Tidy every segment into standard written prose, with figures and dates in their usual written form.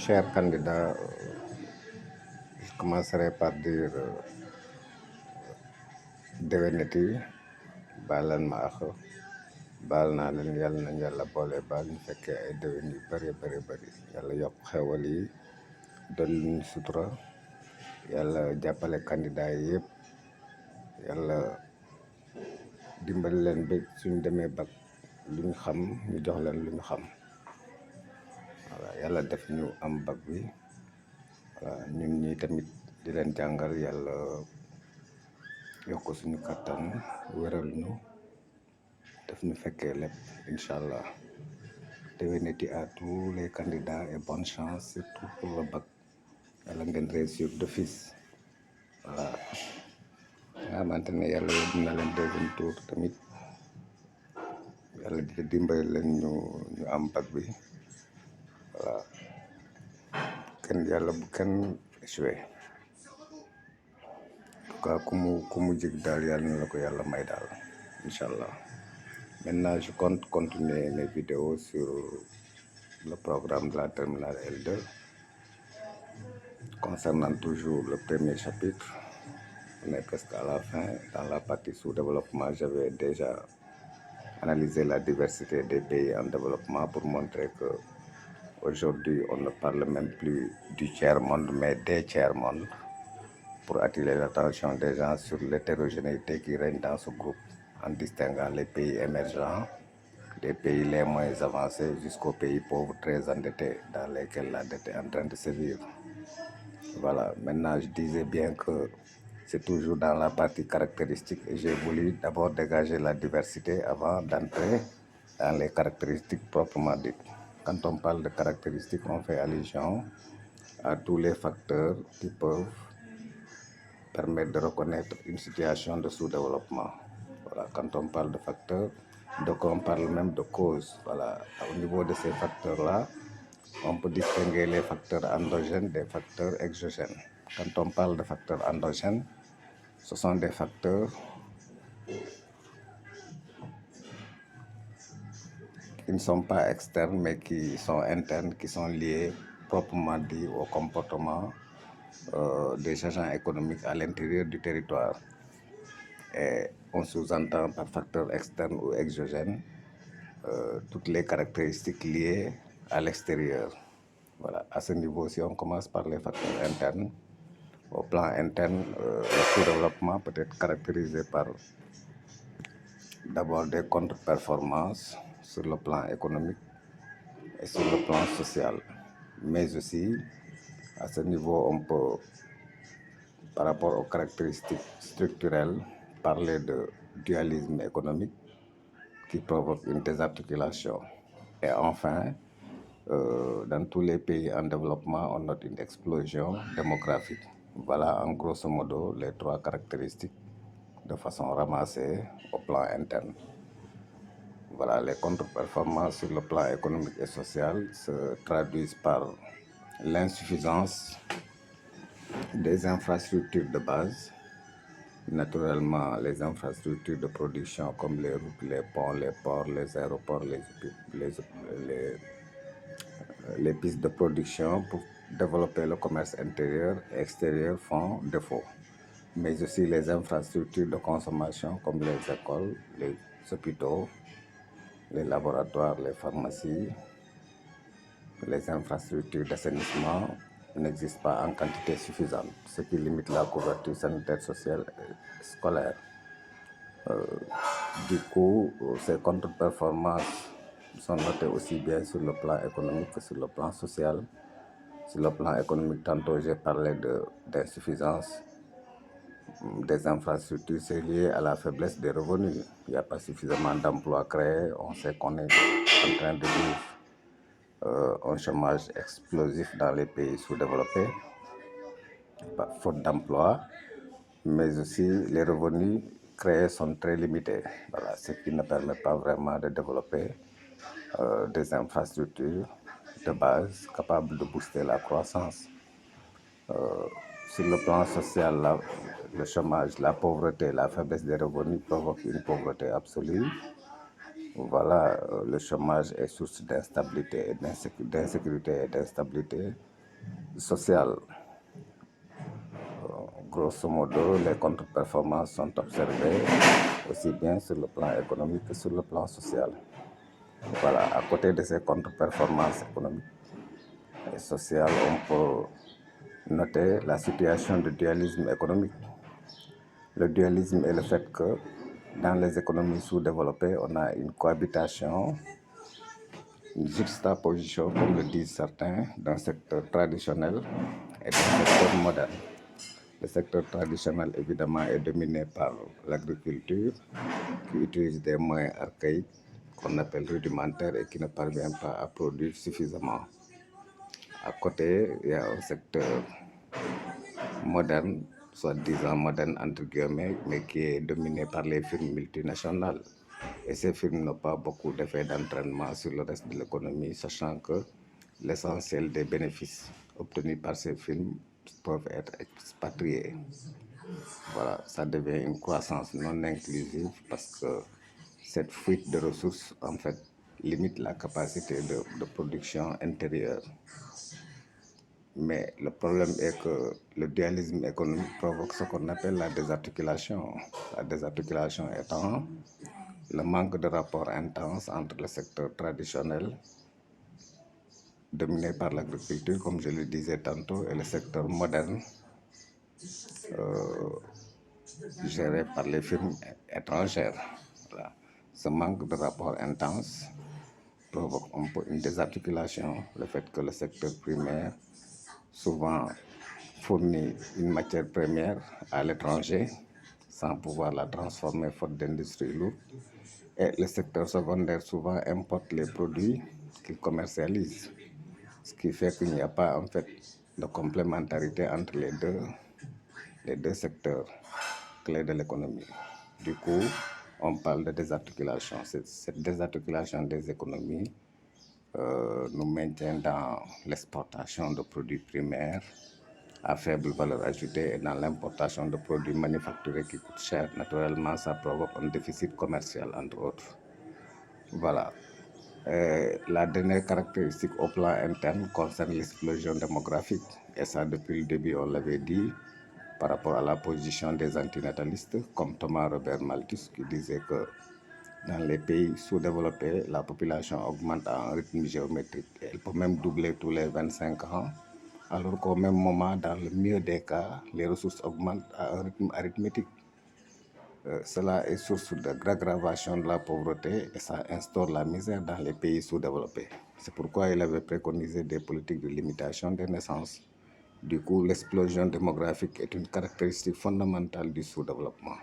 Cher candidat, je commencerai par dire déwénati baal leen ma àq baal naa leen yàlla nañ yàlla boole baal ñu fekkee ay déwén yu bëri yàlla yokk xewal yi dolli ñu sutura yàlla jàppale candidat yi yëpp yàlla dimbali leen ba suñ demee bac lu ñu xam ñu jox leen lu ñu xam voilà yàlla def ñu am bac bi voilà ñun ñi tamit di leen jàngal yàlla yokk suñu kattan wéral ñu def ñu fekkee lépp incha allah déwénati à tous les candidats et bonne chance surtout pour le bac yàlla ngeen réussir d'office voilà nga xamante ne yàlla yóbbu na leen deuxième tour tamit yàlla di dimbali leen ñu am bac bi voilà yàlla bu kenn échoué en tout cas ku mu jig daal yàlla na la ko yàlla may daal incha allah. Maintenant, je compte continuer mes vidéos sur le programme de la terminale L2 concernant toujours le premier chapitre. On est presque à la fin. Dans la partie sous-développement, j'avais déjà analysé la diversité des pays en développement pour montrer que aujourd'hui, on ne parle même plus du tiers-monde, mais des tiers-mondes, pour attirer l'attention des gens sur l'hétérogénéité qui règne dans ce groupe, en distinguant les pays émergents des pays les moins avancés jusqu'aux pays pauvres très endettés dans lesquels la dette est en train de sévir. Voilà, maintenant je disais bien que c'est toujours dans la partie caractéristique et j'ai voulu d'abord dégager la diversité avant d'entrer dans les caractéristiques proprement dites. Quand on parle de caractéristiques, on fait allusion à tous les facteurs qui peuvent permettre de reconnaître une situation de sous-développement. Voilà, quand on parle de facteurs, donc on parle même de causes. Voilà, au niveau de ces facteurs-là, on peut distinguer les facteurs endogènes des facteurs exogènes. Quand on parle de facteurs endogènes, ce sont des facteurs qui ne sont pas externes mais qui sont internes, qui sont liés proprement dit au comportement des agents économiques à l'intérieur du territoire. Et on sous-entend par facteurs externes ou exogènes toutes les caractéristiques liées à l'extérieur. Voilà, à ce niveau, si on commence par les facteurs internes, au plan interne, le sous-développement peut être caractérisé par d'abord des contre-performances sur le plan économique et sur le plan social. Mais aussi, à ce niveau, on peut, par rapport aux caractéristiques structurelles, parler de dualisme économique qui provoque une désarticulation. Et enfin, dans tous les pays en développement, on note une explosion démographique. Voilà en grosso modo les trois caractéristiques de façon ramassée au plan interne. Voilà, les contre-performances sur le plan économique et social se traduisent par l'insuffisance des infrastructures de base. Naturellement, les infrastructures de production comme les routes, les ponts, les ports, les aéroports, les pistes de production pour développer le commerce intérieur et extérieur font défaut. Mais aussi les infrastructures de consommation comme les écoles, les hôpitaux, les laboratoires, les pharmacies, les infrastructures d'assainissement n'existent pas en quantité suffisante, ce qui limite la couverture sanitaire, sociale et scolaire. Du coup, ces contre-performances sont notées aussi bien sur le plan économique que sur le plan social. Sur le plan économique, tantôt j'ai parlé d'insuffisance des infrastructures, c'est lié à la faiblesse des revenus. Il n'y a pas suffisamment d'emplois créés. On sait qu'on est en train de vivre un chômage explosif dans les pays sous-développés, faute d'emploi, mais aussi les revenus créés sont très limités. Voilà, ce qui ne permet pas vraiment de développer des infrastructures de base capables de booster la croissance. Sur le plan social, le chômage, la pauvreté, la faiblesse des revenus provoquent une pauvreté absolue. Voilà, le chômage est source d'instabilité, d'insécurité et d'instabilité. Social. Grosso modo, les contre-performances sont observées aussi bien sur le plan économique que sur le plan social. Voilà, à côté de ces contre-performances économiques et sociales, on peut noter la situation de dualisme économique. Le dualisme est le fait que dans les économies sous-développées, on a une cohabitation, une juxtaposition, comme le disent certains, d'un secteur traditionnel et d'un secteur moderne. Le secteur traditionnel, évidemment, est dominé par l'agriculture, qui utilise des moyens archaïques qu'on appelle rudimentaires et qui ne parvient pas à produire suffisamment. À côté, il y a un secteur moderne, soi-disant moderne entre guillemets, mais qui est dominé par les firmes multinationales. Et ces firmes n'ont pas beaucoup d'effets d'entraînement sur le reste de l'économie, sachant que l'essentiel des bénéfices obtenus par ces firmes peuvent être expatriés. Voilà, ça devient une croissance non inclusive parce que cette fuite de ressources, en fait, limite la capacité de production intérieure. Mais le problème est que le dualisme économique provoque ce qu'on appelle la désarticulation. La désarticulation étant le manque de rapport intense entre le secteur traditionnel, dominé par l'agriculture, comme je le disais tantôt, et le secteur moderne, géré par les firmes étrangères. Voilà. Ce manque de rapport intense provoque un peu une désarticulation, le fait que le secteur primaire souvent fournit une matière première à l'étranger sans pouvoir la transformer faute d'industrie lourde. Et le secteur secondaire souvent importe les produits qu'il commercialise, ce qui fait qu'il n'y a pas en fait de complémentarité entre les deux secteurs clés de l'économie. Du coup, on parle de désarticulation. Cette désarticulation des économies nous maintient dans l'exportation de produits primaires à faible valeur ajoutée et dans l'importation de produits manufacturés qui coûtent cher. Naturellement, ça provoque un déficit commercial, entre autres. Voilà. La dernière caractéristique au plan interne concerne l'explosion démographique. Et ça, depuis le début, on l'avait dit, par rapport à la position des antinatalistes, comme Thomas Robert Malthus, qui disait que dans les pays sous-développés, la population augmente à un rythme géométrique. Elle peut même doubler tous les 25 ans, alors qu'au même moment, dans le mieux des cas, les ressources augmentent à un rythme arithmétique. Cela est source d'aggravation de la pauvreté et ça instaure la misère dans les pays sous-développés. C'est pourquoi il avait préconisé des politiques de limitation des naissances. Du coup, l'explosion démographique est une caractéristique fondamentale du sous-développement.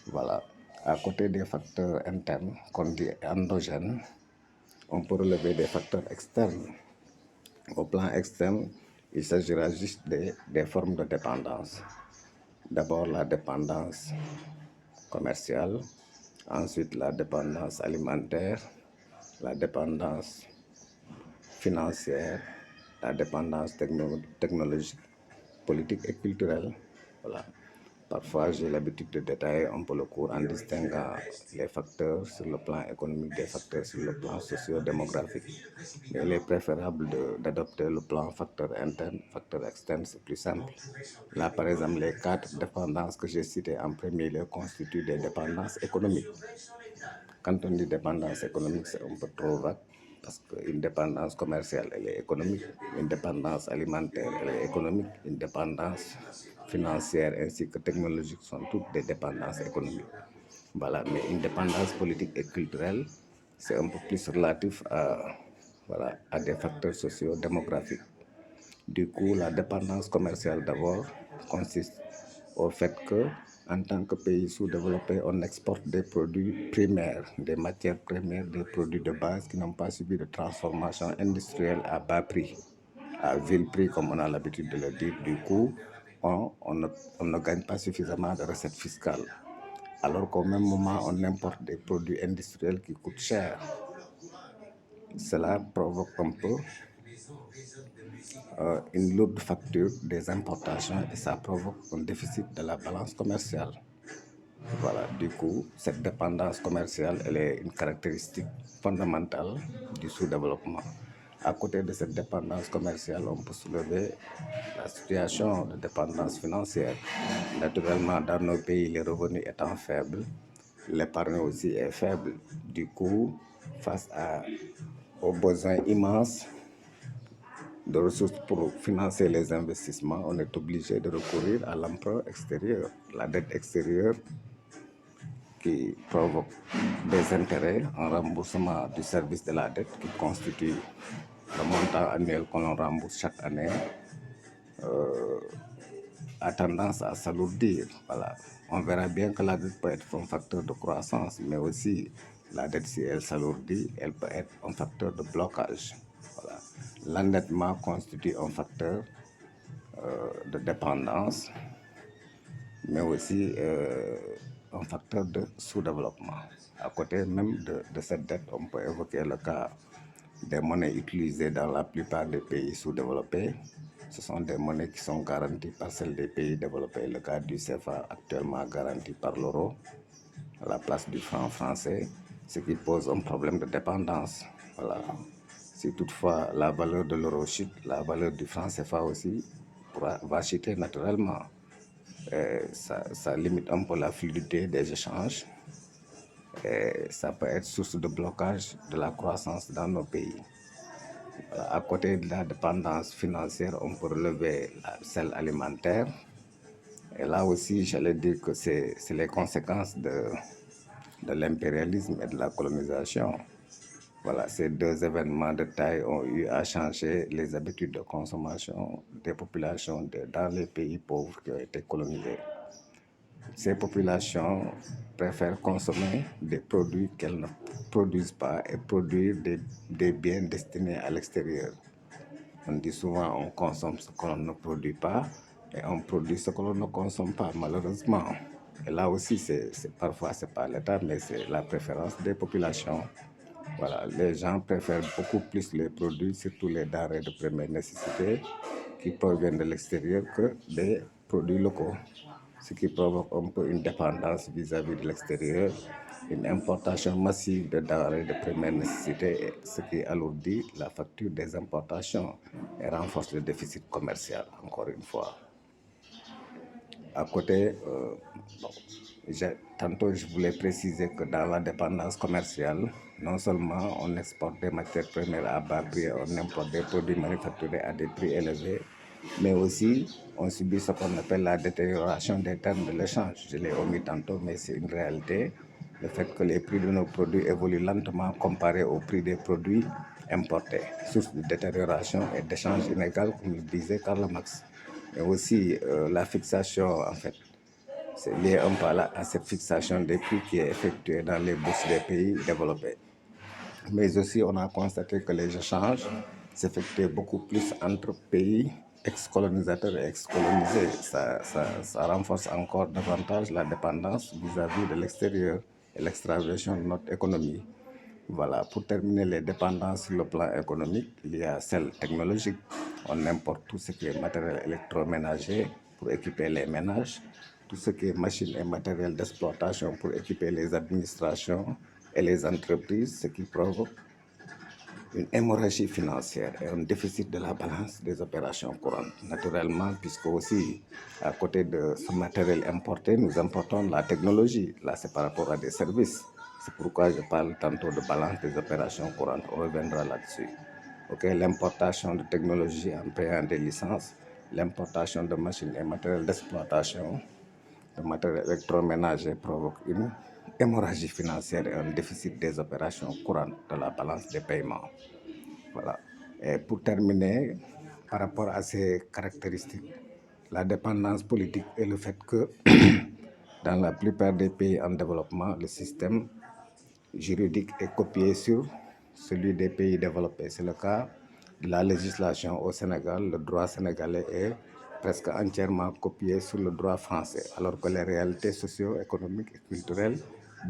Voilà. À côté des facteurs internes, qu'on dit endogènes, on peut relever des facteurs externes. Au plan externe, il s'agira juste des formes de dépendance. D'abord, la dépendance commerciale, ensuite la dépendance alimentaire, la dépendance financière, la dépendance technologique, politique et culturelle. Voilà. Parfois, j'ai l'habitude de détailler un peu le cours en distinguant les facteurs sur le plan économique des facteurs sur le plan socio-démographique. Mais il est préférable d'adopter le plan facteur interne, facteur externe, c'est plus simple. Là, par exemple, les 4 dépendances que j'ai citées en premier lieu constituent des dépendances économiques. Quand on dit dépendance économique, c'est un peu trop vague parce qu'une dépendance commerciale, elle est économique, une dépendance alimentaire, elle est économique, une dépendance financière ainsi que technologique sont toutes des dépendances économiques. Voilà, mais une dépendance politique et culturelle, c'est un peu plus relatif à des facteurs socio-démographiques. Du coup, la dépendance commerciale d'abord consiste au fait que, en tant que pays sous-développé, on exporte des produits primaires, des matières premières, des produits de base qui n'ont pas subi de transformation industrielle à bas prix, à vil prix, comme on a l'habitude de le dire. Du coup, on ne gagne pas suffisamment de recettes fiscales. Alors qu'au même moment, on importe des produits industriels qui coûtent cher. Cela provoque un peu une lourde facture des importations et ça provoque un déficit de la balance commerciale. Voilà, du coup, cette dépendance commerciale, elle est une caractéristique fondamentale du sous-développement. À côté de cette dépendance commerciale, on peut soulever la situation de dépendance financière. Naturellement, dans nos pays, les revenus étant faibles, l'épargne aussi est faible. Du coup, aux besoins immenses de ressources pour financer les investissements, on est obligé de recourir à l'emprunt extérieur, la dette extérieure qui provoque des intérêts en remboursement du service de la dette qui constitue le montant annuel que l'on rembourse chaque année a tendance à s'alourdir. Voilà. On verra bien que la dette peut être un facteur de croissance, mais aussi la dette, si elle s'alourdit, elle peut être un facteur de blocage. Voilà. L'endettement constitue un facteur de dépendance, mais aussi un facteur de sous-développement. À côté même de cette dette, on peut évoquer le cas des monnaies utilisées dans la plupart des pays sous-développés. Ce sont des monnaies qui sont garanties par celles des pays développés. Le cas du CFA actuellement garanti par l'euro à la place du franc français, ce qui pose un problème de dépendance. Voilà. Si toutefois la valeur de l'euro chute, la valeur du franc CFA aussi va chuter naturellement. Ça limite un peu la fluidité des échanges et ça peut être source de blocage de la croissance dans nos pays. Voilà. À côté de la dépendance financière, on peut relever celle alimentaire. Et là aussi, j'allais dire que c'est les conséquences de l'impérialisme et de la colonisation. Voilà, ces deux événements de taille ont eu à changer les habitudes de consommation des populations dans les pays pauvres qui ont été colonisés. Ces populations préfèrent consommer des produits qu'elles ne produisent pas et produire des biens destinés à l'extérieur. On dit souvent on consomme ce que l'on ne produit pas et on produit ce que l'on ne consomme pas, malheureusement. Et là aussi, parfois, ce n'est pas l'État, mais c'est la préférence des populations. Voilà, les gens préfèrent beaucoup plus les produits, surtout les denrées de première nécessité, qui proviennent de l'extérieur que des produits locaux. Ce qui provoque un peu une dépendance vis-à-vis de l'extérieur, une importation massive de denrées de première nécessité, ce qui alourdit la facture des importations et renforce le déficit commercial, encore une fois. À côté, tantôt je voulais préciser que dans la dépendance commerciale, non seulement on exporte des matières premières à bas prix, on importe des produits manufacturés à des prix élevés, mais aussi on subit ce qu'on appelle la détérioration des termes de l'échange. Je l'ai omis tantôt, mais c'est une réalité. Le fait que les prix de nos produits évoluent lentement comparé au prix des produits importés, source de détérioration et d'échange inégal, comme le disait Karl Marx. Mais aussi la fixation, en fait, c'est lié un peu à cette fixation des prix qui est effectuée dans les bourses des pays développés. Mais aussi, on a constaté que les échanges s'effectuaient beaucoup plus entre pays ex-colonisateurs et ex-colonisés. Ça renforce encore davantage la dépendance vis-à-vis de l'extérieur et l'extraversion de notre économie. Voilà, pour terminer les dépendances sur le plan économique, il y a celle technologique. On importe tout ce qui est matériel électroménager pour équiper les ménages, tout ce qui est machines et matériel d'exploitation pour équiper les administrations et les entreprises, ce qui provoque une hémorragie financière et un déficit de la balance des opérations courantes. Naturellement, puisque aussi, à côté de ce matériel importé, nous importons la technologie. Là, c'est par rapport à des services. C'est pourquoi je parle tantôt de balance des opérations courantes. On reviendra là-dessus. L'importation de technologie en payant des licences, l'importation de machines et matériel d'exploitation, de matériel électroménager provoque une hémorragie financière et un déficit des opérations courantes de la balance des paiements. Voilà. Et pour terminer, par rapport à ces caractéristiques, la dépendance politique et le fait que dans la plupart des pays en développement, le système juridique est copié sur celui des pays développés. C'est le cas de la législation au Sénégal. Le droit sénégalais est presque entièrement copié sur le droit français, alors que les réalités socio-économiques et culturelles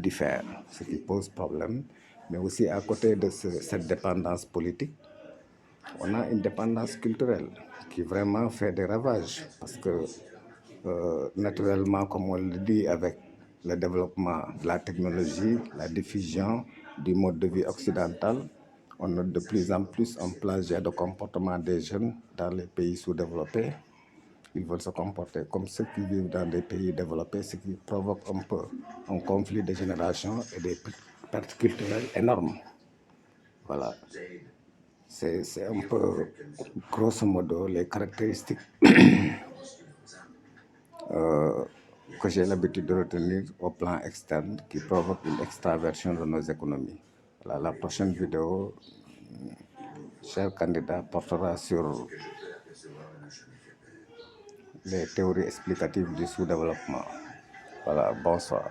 diffèrent, ce qui pose problème. Mais aussi à côté de cette dépendance politique, on a une dépendance culturelle qui vraiment fait des ravages parce que naturellement, comme on le dit, avec le développement de la technologie, la diffusion du mode de vie occidental, On note de plus en plus un plagiat de comportement des jeunes dans les pays sous-développés. Ils veulent se comporter comme ceux qui vivent dans des pays développés, ce qui provoque un peu un conflit de génération et des pertes culturelles énormes. Voilà. C'est un peu, grosso modo, les caractéristiques que j'ai l'habitude de retenir au plan externe qui provoquent une extraversion de nos économies. Voilà, la prochaine vidéo, cher candidat, portera sur les théories explicatives du sous-développement. Voilà, bonsoir.